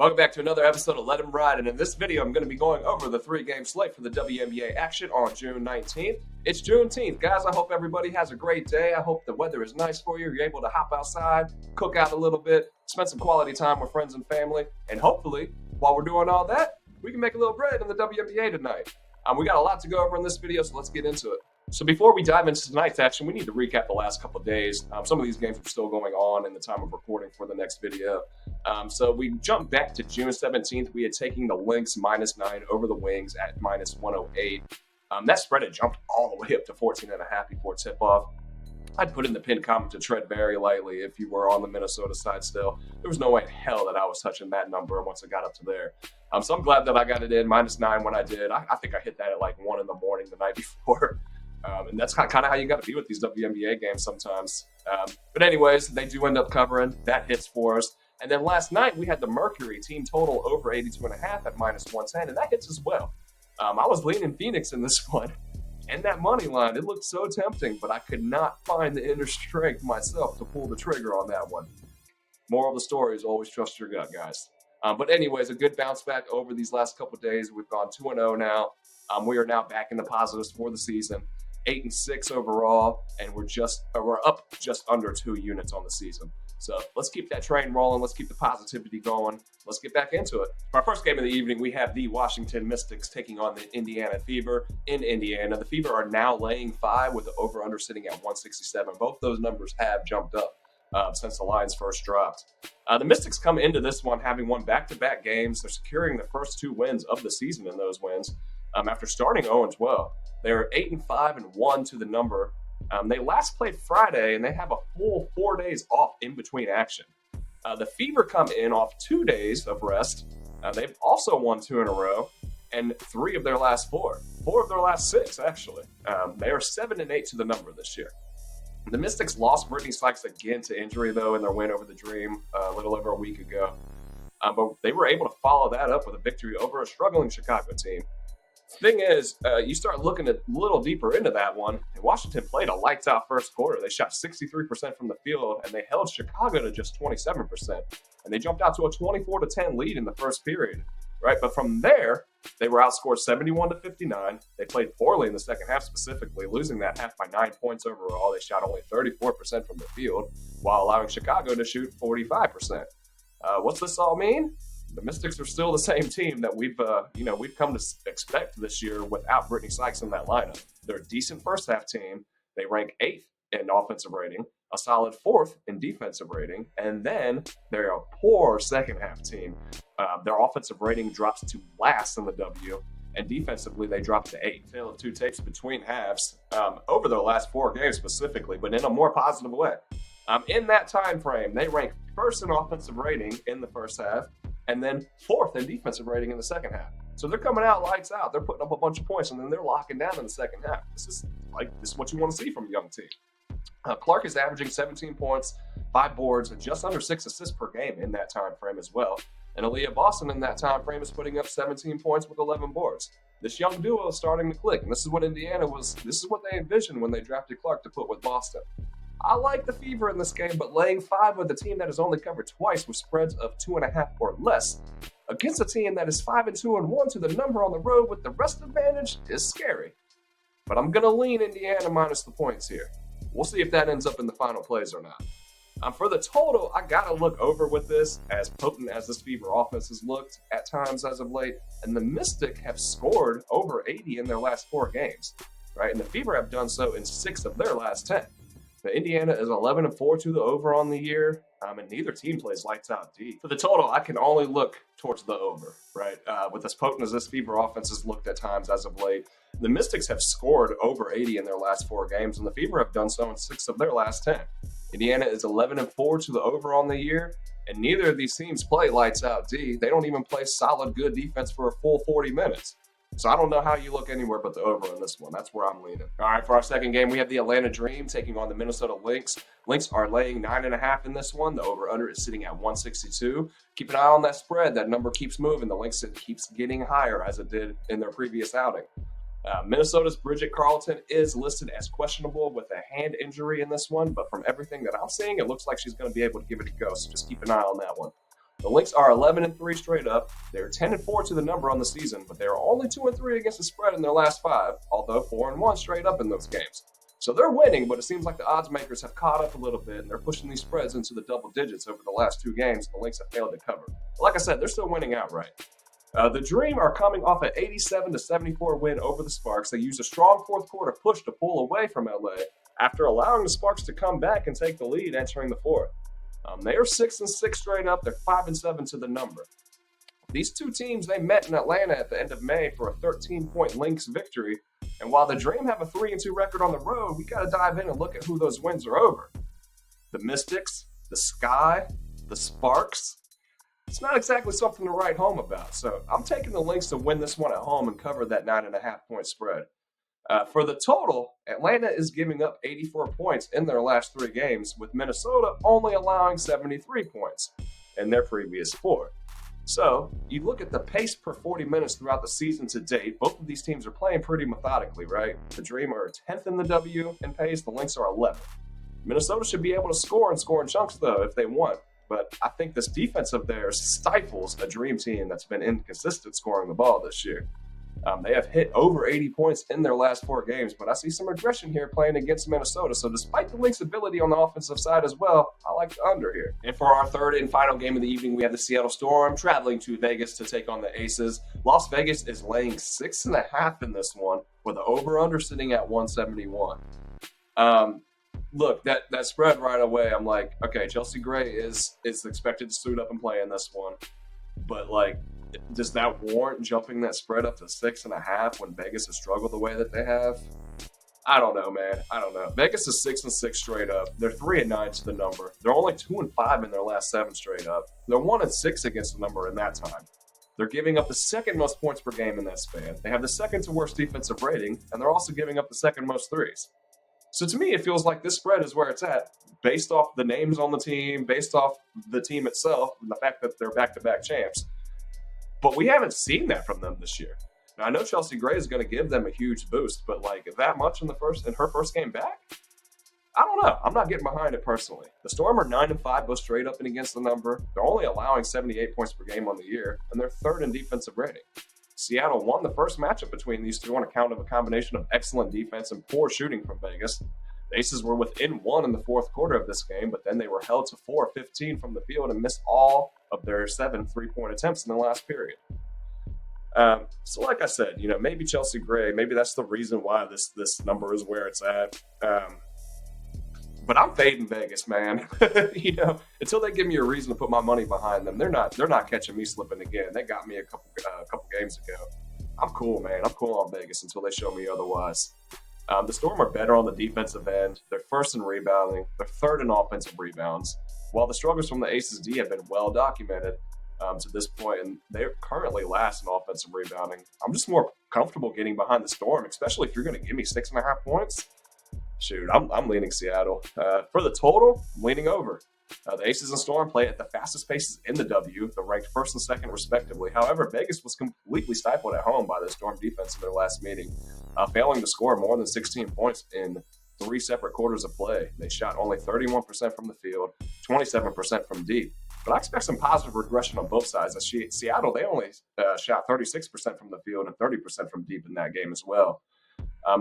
Welcome back to another episode of Let 'Em Ride, and in this video I'm going to be going over the 3-game slate for the WNBA action on June 19th. It's Juneteenth, guys. I hope everybody has a great day. I hope the weather is nice for you. You're able to hop outside, cook out a little bit, spend some quality time with friends and family, and hopefully, while we're doing all that, we can make a little bread in the WNBA tonight. We got a lot to go over in this video, so let's get into it. So before we dive into tonight's action, we need to recap the last couple of days. Some of these games are still going on in the time of recording for the next video. So we jumped back to June 17th. We had taken the Lynx -9 over the Wings at -108. That spread had jumped all the way up to 14.5 before tip-off. I'd put in the pinned comment to tread very lightly if you were on the Minnesota side still. There was no way in hell that I was touching that number once it got up to there. So I'm glad that I got it in -9 when I did. I think I hit that at like 1 in the morning the night before. And that's kind of how you got to be with these WNBA games sometimes. But anyways, they do end up covering. That hits for us. And then last night, we had the Mercury team total over 82.5 at -110, and that hits as well. I was leaning Phoenix in this one. And that money line, it looked so tempting, but I could not find the inner strength myself to pull the trigger on that one. Moral of the story is always trust your gut, guys. But anyways, a good bounce back over these last couple of days. We've gone 2-0 now. We are now back in the positives for the season. 8-6 overall, and we're up just under 2 units on the season. So let's keep that train rolling. Let's keep the positivity going. Let's get back into it. For our first game of the evening, we have the Washington Mystics taking on the Indiana Fever in Indiana. The Fever are now laying 5 with the over-under sitting at 167. Both those numbers have jumped up since the lines first dropped. The Mystics come into this one having won back-to-back games. They're securing the first 2 wins of the season in those wins after starting 0-12. They're 8-5-1 to the number. They last played Friday, and they have a full 4 days off in between action. The Fever come in off 2 days of rest. They've also won 2 in a row, and 3 of their last 4. 4 of their last 6, actually. They are 7-8 to the number this year. The Mystics lost Brittany Sykes again to injury, though, in their win over the Dream a little over a week ago. But they were able to follow that up with a victory over a struggling Chicago team. Thing is, you start looking a little deeper into that one, and Washington played a lights-out first quarter. They shot 63% from the field, and they held Chicago to just 27%. And they jumped out to a 24-10 lead in the first period, right? But from there, they were outscored 71-59. They played poorly in the second half specifically, losing that half by 9 points overall. They shot only 34% from the field, while allowing Chicago to shoot 45%. What's this all mean? The Mystics are still the same team that we've come to expect this year without Brittany Sykes in that lineup. They're a decent first half team. They rank 8th in offensive rating, a solid 4th in defensive rating, and then they're a poor second half team. Their offensive rating drops to last in the W, and defensively they drop to 8. Tale of 2 tapes between halves over their last 4 games specifically, but in a more positive way. In that time frame, they rank 1st in offensive rating in the first half, and then 4th in defensive rating in the second half. So they're coming out lights out. They're putting up a bunch of points, and then they're locking down in the second half. This is what you want to see from a young team. Clark is averaging 17 points, 5 boards, and just under 6 assists per game in that time frame as well. And Aaliyah Boston in that time frame is putting up 17 points with 11 boards. This young duo is starting to click, and this is what they envisioned when they drafted Clark to put with Boston. I like the Fever in this game, but laying 5 with a team that has only covered twice with spreads of 2.5 or less against a team that is 5-2-1 to the number on the road with the rest advantage is scary. But I'm going to lean Indiana minus the points here. We'll see if that ends up in the final plays or not. For the total, I got to look over with this, as potent as this Fever offense has looked at times as of late, and the Mystic have scored over 80 in their last 4 games, right? And the Fever have done so in 6 of their last 10. The Indiana is 11-4 to the over on the year, and neither team plays lights out D. For the total, I can only look towards the over, right? With as potent as this Fever offense has looked at times as of late, the Mystics have scored over 80 in their last 4 games, and the Fever have done so in 6 of their last 10. Indiana is 11-4 to the over on the year, and neither of these teams play lights out D. They don't even play solid, good defense for a full 40 minutes. So I don't know how you look anywhere but the over on this one. That's where I'm leaning. All right, for our second game, we have the Atlanta Dream taking on the Minnesota Lynx. Lynx are laying 9.5 in this one. The over-under is sitting at 162. Keep an eye on that spread. That number keeps moving. The Lynx keeps getting higher as it did in their previous outing. Minnesota's Bridget Carlton is listed as questionable with a hand injury in this one, but from everything that I'm seeing, it looks like she's going to be able to give it a go. So just keep an eye on that one. The Lynx are 11-3 straight up. They're 10-4 to the number on the season, but they're only 2-3 against the spread in their last 5, although 4-1 straight up in those games. So they're winning, but it seems like the odds makers have caught up a little bit, and they're pushing these spreads into the double digits over the last 2 games. The Lynx have failed to cover. But like I said, they're still winning outright. The Dream are coming off an 87-74 win over the Sparks. They used a strong fourth quarter push to pull away from LA after allowing the Sparks to come back and take the lead entering the fourth. They are 6-6 straight up. They're 5-7 to the number. These two teams, they met in Atlanta at the end of May for a 13-point Lynx victory. And while the Dream have a 3-2 record on the road, we got to dive in and look at who those wins are over. The Mystics, the Sky, the Sparks. It's not exactly something to write home about. So I'm taking the Lynx to win this one at home and cover that 9.5-point spread. For the total, Atlanta is giving up 84 points in their last 3 games, with Minnesota only allowing 73 points in their previous 4. So, you look at the pace per 40 minutes throughout the season to date, both of these teams are playing pretty methodically, right? The Dream are 10th in the W in pace, the Lynx are 11th. Minnesota should be able to score in chunks, though, if they want. But I think this defense of theirs stifles a Dream team that's been inconsistent scoring the ball this year. They have hit over 80 points in their last 4 games, but I see some regression here playing against Minnesota. So despite the Lynx' ability on the offensive side as well, I like the under here. And for our third and final game of the evening, we have the Seattle Storm traveling to Vegas to take on the Aces. Las Vegas is laying 6.5 in this one, with the over-under sitting at 171. Look, that spread right away, I'm like, okay, Chelsea Gray is expected to suit up and play in this one. But, like, does that warrant jumping that spread up to 6.5 when Vegas has struggled the way that they have? I don't know, man. I don't know. Vegas is 6-6 straight up. They're 3-9 to the number. They're only 2-5 in their last 7 straight up. They're 1-6 against the number in that time. They're giving up the second most points per game in that span. They have the second to worst defensive rating, and they're also giving up the second most threes. So to me, it feels like this spread is where it's at, based off the names on the team, based off the team itself, and the fact that they're back-to-back champs. But we haven't seen that from them this year. Now, I know Chelsea Gray is going to give them a huge boost, but like that much in her first game back? I don't know. I'm not getting behind it personally. The Storm are 9-5, both straight up and against the number. They're only allowing 78 points per game on the year, and they're third in defensive rating. Seattle won the first matchup between these two on account of a combination of excellent defense and poor shooting from Vegas. The Aces were within 1 in the fourth quarter of this game, but then they were held to 4-15 from the field and missed all of their 7 3-point attempts in the last period. So like I said, maybe Chelsea Gray, maybe that's the reason why this number is where it's at. But I'm fading Vegas, man. Until they give me a reason to put my money behind them, they're not catching me slipping again. They got me a couple games ago. I'm cool, man. I'm cool on Vegas until they show me otherwise. The Storm are better on the defensive end. They're first in rebounding. They're third in offensive rebounds. While the struggles from the Aces D have been well documented to this point, and they're currently last in offensive rebounding, I'm just more comfortable getting behind the Storm, especially if you're going to give me 6.5 points. Shoot, I'm leaning Seattle. For the total, I'm leaning over. The Aces and Storm play at the fastest paces in the W. They're ranked first and second, respectively. However, Vegas was completely stifled at home by the Storm defense in their last meeting, failing to score more than 16 points in 3 separate quarters of play. They shot only 31% from the field, 27% from deep. But I expect some positive regression on both sides. Seattle, they only shot 36% from the field and 30% from deep in that game as well.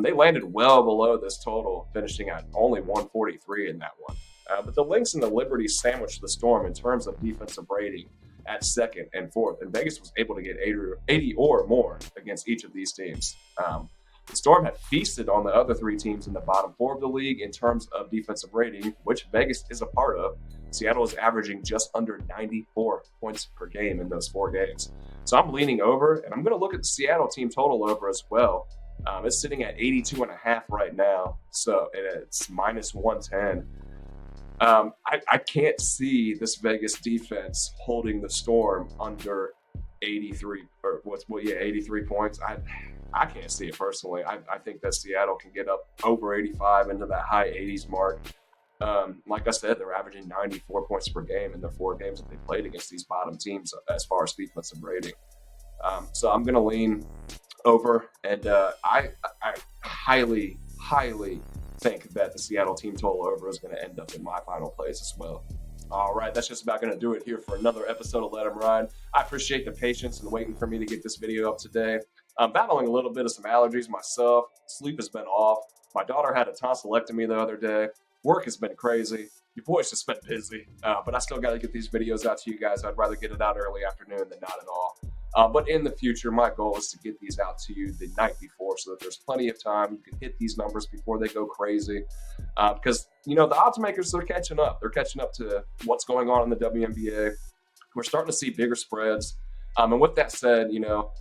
They landed well below this total, finishing at only 143 in that one. But the Lynx and the Liberty sandwiched the Storm in terms of defensive rating at second and fourth, and Vegas was able to get 80 or more against each of these teams. The Storm had feasted on the other 3 teams in the bottom 4 of the league in terms of defensive rating, which Vegas is a part of. Seattle is averaging just under 94 points per game in those 4 games. So I'm leaning over, and I'm going to look at the Seattle team total over as well. It's sitting at 82.5 right now, so it's minus 110. I can't see this Vegas defense holding the Storm under 83 points. I can't see it personally. I think that Seattle can get up over 85 into that high 80s mark. Like I said, they're averaging 94 points per game in their 4 games that they played against these bottom teams as far as defensive rating. So I'm going to lean over, and I highly, highly think that the Seattle team total over is going to end up in my final place as well. All right, that's just about going to do it here for another episode of Let 'Em Ride. I appreciate the patience and waiting for me to get this video up today. I'm battling a little bit of some allergies myself. Sleep has been off. My daughter had a tonsillectomy the other day. Work has been crazy. Your boy's just been busy. But I still got to get these videos out to you guys. I'd rather get it out early afternoon than not at all. But in the future, my goal is to get these out to you the night before so that there's plenty of time. You can hit these numbers before they go crazy. Because, you know, the odds makers, they're catching up. They're catching up to what's going on in the WNBA. We're starting to see bigger spreads. And with that said, you know,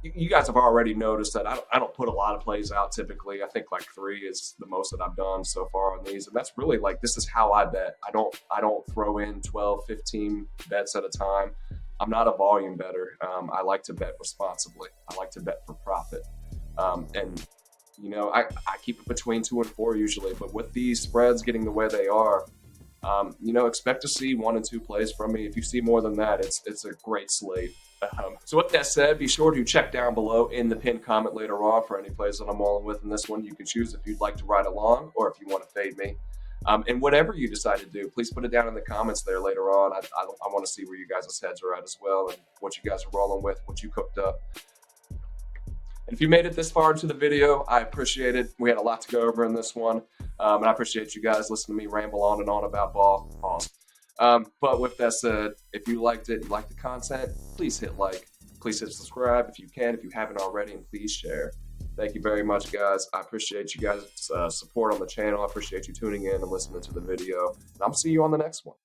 you guys have already noticed that I don't put a lot of plays out typically. I think like 3 is the most that I've done so far on these. And that's really like, this is how I bet. I don't throw in 12, 15 bets at a time. I'm not a volume bettor. I like to bet responsibly. I like to bet for profit. And, you know, I keep it between 2 and 4 usually. But with these spreads getting the way they are, you know, expect to see 1 and 2 plays from me. If you see more than that, it's a great slate. So with that said, be sure to check down below in the pinned comment later on for any plays that I'm rolling with in this one. You can choose if you'd like to ride along or if you want to fade me. And whatever you decide to do, please put it down in the comments there later on. I want to see where you guys' heads are at as well and what you guys are rolling with, what you cooked up. And if you made it this far into the video, I appreciate it. We had a lot to go over in this one. And I appreciate you guys listening to me ramble on and on about ball. Pause. But with that said, if you liked it, you liked the content, please hit like, please hit subscribe if you can, if you haven't already, and please share. Thank you very much, guys. I appreciate you guys' support on the channel. I appreciate you tuning in and listening to the video. And I'll see you on the next one.